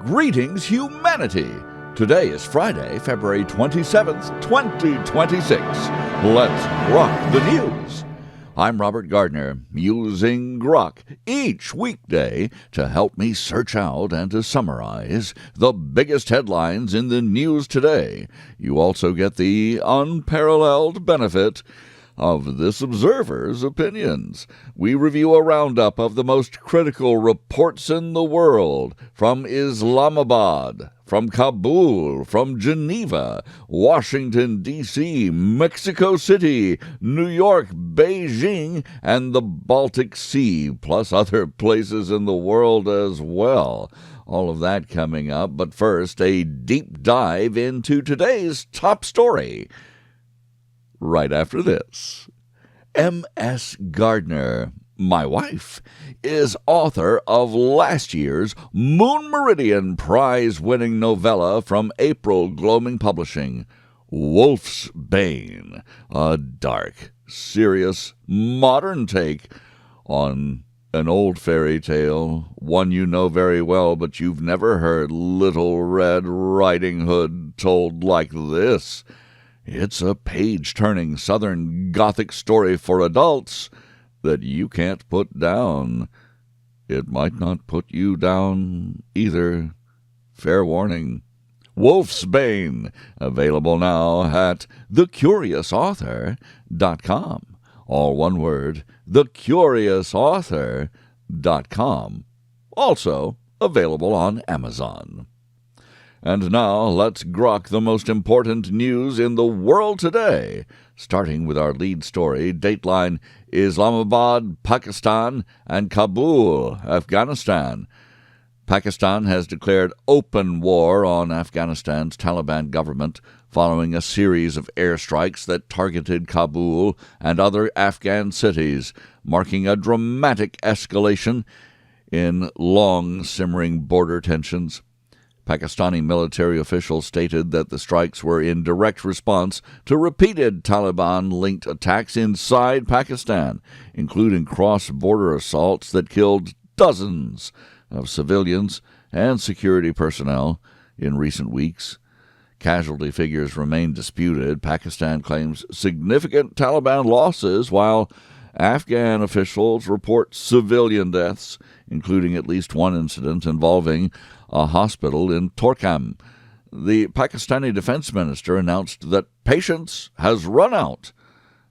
Greetings, humanity! Today is Friday, February 27th, 2026. Let's grok the news. I'm Robert Gardner, using Grok each weekday to help me search out and to summarize the biggest headlines in the news today. You also get the unparalleled benefit of this observer's opinions. We review a roundup of the most critical reports in the world from Islamabad, from Kabul, from Geneva, Washington, D.C., Mexico City, New York, Beijing, and the Baltic Sea, plus other places in the world as well. All of that coming up, but first, a deep dive into today's top story. Right after this, M.S. Gardner, my wife, is author of last year's Moon Meridian Prize-winning novella from April Gloaming Publishing, Wolf's Bane, a dark, serious, modern take on an old fairy tale, one you know very well, but you've never heard Little Red Riding Hood told like this. It's a page-turning Southern Gothic story for adults that you can't put down. It might not put you down either. Fair warning. Wolf's Bane, available now at thecuriousauthor.com. All one word, thecuriousauthor.com. Also available on Amazon. And now, let's grok the most important news in the world today, starting with our lead story, Dateline Islamabad, Pakistan, and Kabul, Afghanistan. Pakistan has declared open war on Afghanistan's Taliban government following a series of airstrikes that targeted Kabul and other Afghan cities, marking a dramatic escalation in long-simmering border tensions. Pakistani military officials stated that the strikes were in direct response to repeated Taliban-linked attacks inside Pakistan, including cross-border assaults that killed dozens of civilians and security personnel in recent weeks. Casualty figures remain disputed. Pakistan claims significant Taliban losses, while Afghan officials report civilian deaths, including at least one incident involving a hospital in Torkham. The Pakistani defense minister announced that patience has run out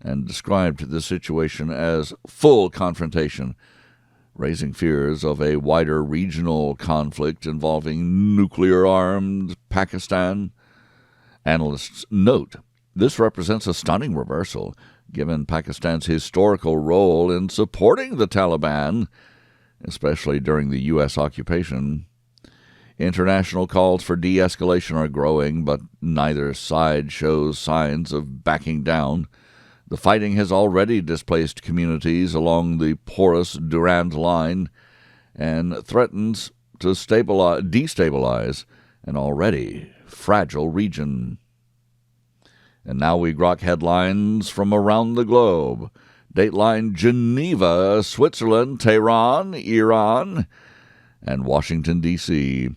and described the situation as full confrontation, raising fears of a wider regional conflict involving nuclear-armed Pakistan. Analysts note this represents a stunning reversal, given Pakistan's historical role in supporting the Taliban, especially during the U.S. occupation. International calls for de-escalation are growing, but neither side shows signs of backing down. The fighting has already displaced communities along the porous Durand Line and threatens to destabilize an already fragile region. And now we grok headlines from around the globe. Dateline Geneva, Switzerland, Tehran, Iran, and Washington, D.C.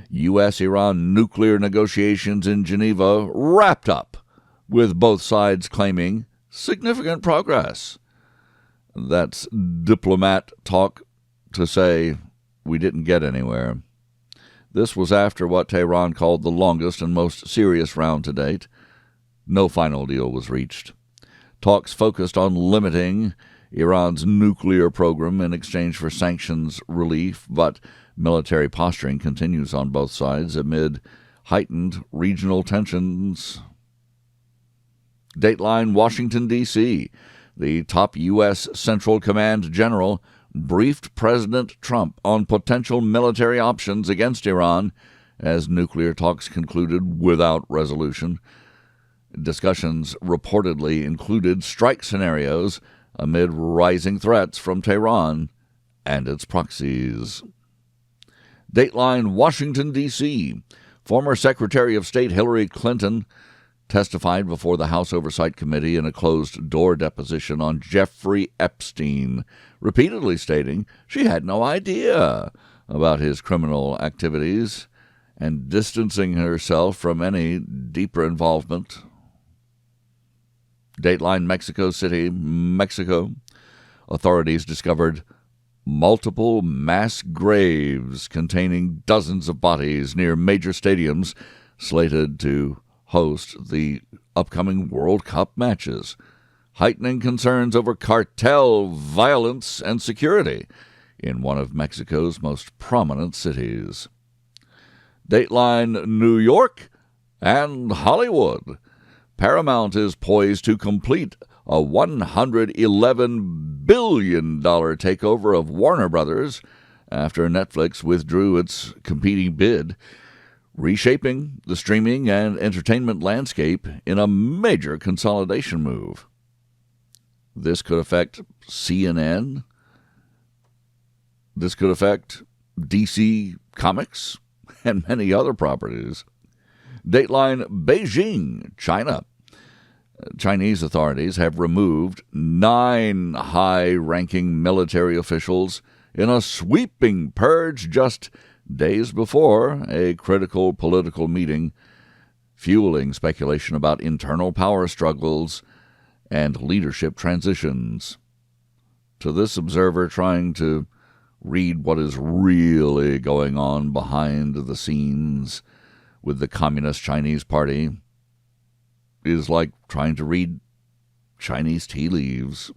U.S.-Iran nuclear negotiations in Geneva wrapped up, with both sides claiming significant progress. That's diplomat talk to say we didn't get anywhere. This was after what Tehran called the longest and most serious round to date. No final deal was reached. Talks focused on limiting Iran's nuclear program in exchange for sanctions relief, but military posturing continues on both sides amid heightened regional tensions. Dateline Washington, D.C. The top U.S. Central Command general briefed President Trump on potential military options against Iran as nuclear talks concluded without resolution. Discussions reportedly included strike scenarios amid rising threats from Tehran and its proxies. Dateline Washington, D.C. Former Secretary of State Hillary Clinton testified before the House Oversight Committee in a closed-door deposition on Jeffrey Epstein, repeatedly stating she had no idea about his criminal activities and distancing herself from any deeper involvement. Dateline, Mexico City, Mexico. Authorities discovered multiple mass graves containing dozens of bodies near major stadiums slated to host the upcoming World Cup matches, heightening concerns over cartel violence and security in one of Mexico's most prominent cities. Dateline, New York and Hollywood. Paramount is poised to complete a $111 billion takeover of Warner Bros. After Netflix withdrew its competing bid, reshaping the streaming and entertainment landscape in a major consolidation move. This could affect CNN. This could affect DC Comics and many other properties. Dateline, Beijing, China. Chinese authorities have removed 9 high-ranking military officials in a sweeping purge just days before a critical political meeting, fueling speculation about internal power struggles and leadership transitions. To this observer trying to read what is really going on behind the scenes with the Communist Chinese Party is like trying to read Chinese tea leaves.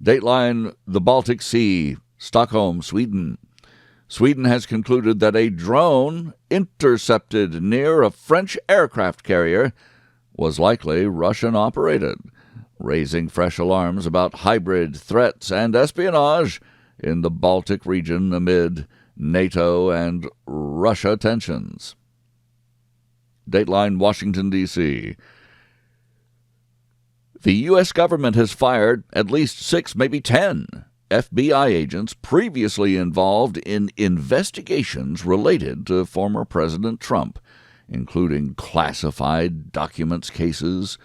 Dateline, the Baltic Sea, Stockholm, Sweden. Sweden has concluded that a drone intercepted near a French aircraft carrier was likely Russian-operated, raising fresh alarms about hybrid threats and espionage in the Baltic region amid NATO and Russia tensions. Dateline, Washington, D.C. The U.S. government has fired at least 6, maybe 10 FBI agents previously involved in investigations related to former President Trump, including classified documents cases.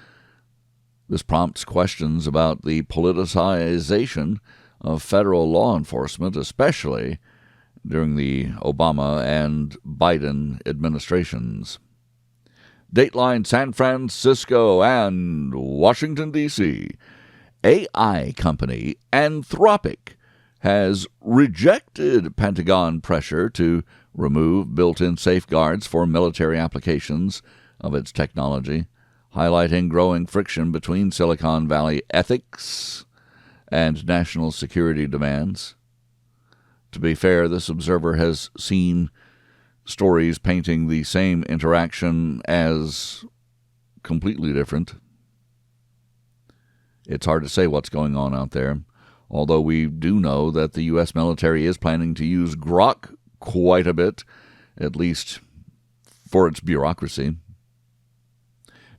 This prompts questions about the politicization of federal law enforcement, especially during the Obama and Biden administrations. Dateline, San Francisco and Washington, D.C. AI company Anthropic has rejected Pentagon pressure to remove built-in safeguards for military applications of its technology, highlighting growing friction between Silicon Valley ethics and national security demands. To be fair, this observer has seen stories painting the same interaction as completely different. It's hard to say what's going on out there, although we do know that the U.S. military is planning to use Grok quite a bit, at least for its bureaucracy.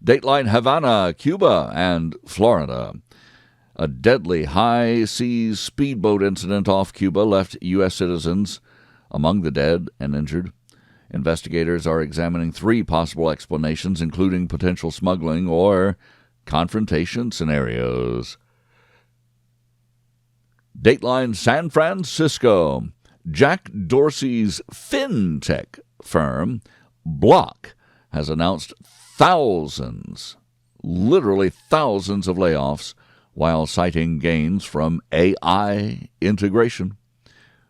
Dateline, Havana, Cuba, and Florida. A deadly high-seas speedboat incident off Cuba left U.S. citizens among the dead and injured. Investigators are examining 3 possible explanations, including potential smuggling or confrontation scenarios. Dateline, San Francisco. Jack Dorsey's fintech firm, Block, has announced literally thousands of layoffs while citing gains from AI integration,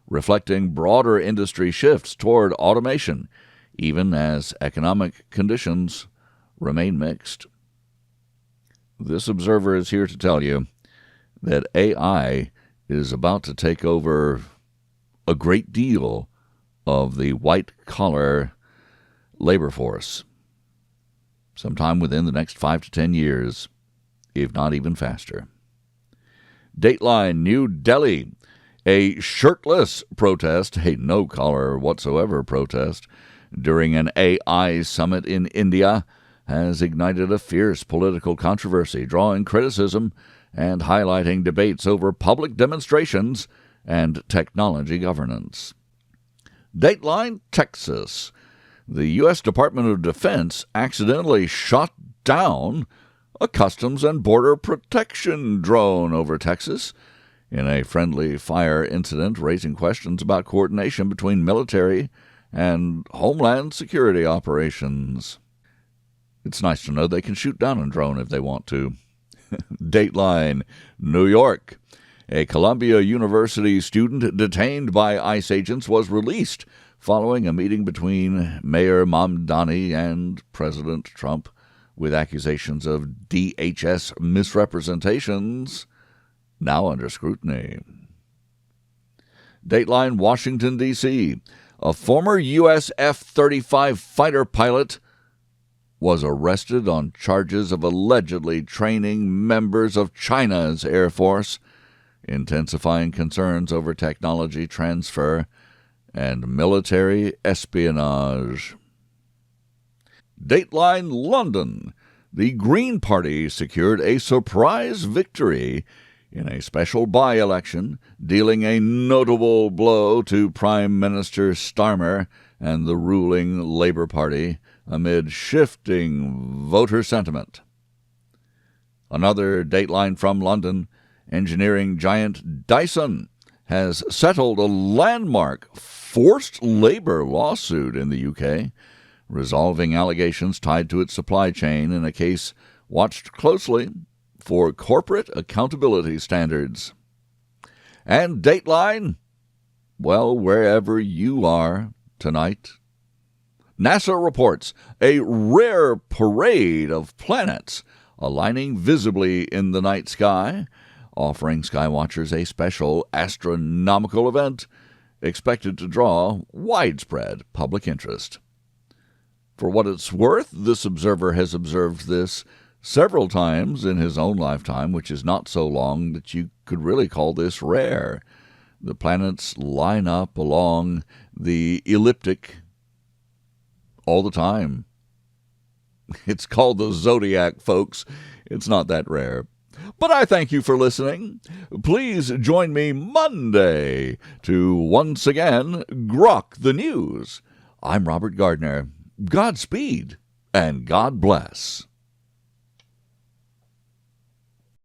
reflecting broader industry shifts toward automation, even as economic conditions remain mixed. This observer is here to tell you that AI is about to take over a great deal of the white-collar labor force, sometime within the next 5 to 10 years, if not even faster. Dateline, New Delhi. A shirtless protest, a no-collar whatsoever protest, during an AI summit in India has ignited a fierce political controversy, drawing criticism and highlighting debates over public demonstrations and technology governance. Dateline, Texas. The U.S. Department of Defense accidentally shot down a Customs and Border Protection drone over Texas in a friendly fire incident, raising questions about coordination between military and Homeland Security operations. It's nice to know they can shoot down a drone if they want to. Dateline, New York. A Columbia University student detained by ICE agents was released following a meeting between Mayor Mamdani and President Trump with accusations of DHS misrepresentations now under scrutiny. Dateline, Washington, D.C. A former U.S. F-35 fighter pilot was arrested on charges of allegedly training members of China's Air Force, intensifying concerns over technology transfer and military espionage. Dateline, London. The Green Party secured a surprise victory in a special by-election, dealing a notable blow to Prime Minister Starmer and the ruling Labour Party amid shifting voter sentiment. Another Dateline from London. Engineering giant Dyson has settled a landmark forced labor lawsuit in the UK, resolving allegations tied to its supply chain in a case watched closely for corporate accountability standards. And Dateline, well, wherever you are tonight, NASA reports a rare parade of planets aligning visibly in the night sky, offering skywatchers a special astronomical event expected to draw widespread public interest. For what it's worth, this observer has observed this several times in his own lifetime, which is not so long that you could really call this rare. The planets line up along the ecliptic all the time. It's called the zodiac, folks. It's not that rare. But I thank you for listening. Please join me Monday to once again grok the news. I'm Robert Gardner. Godspeed and God bless.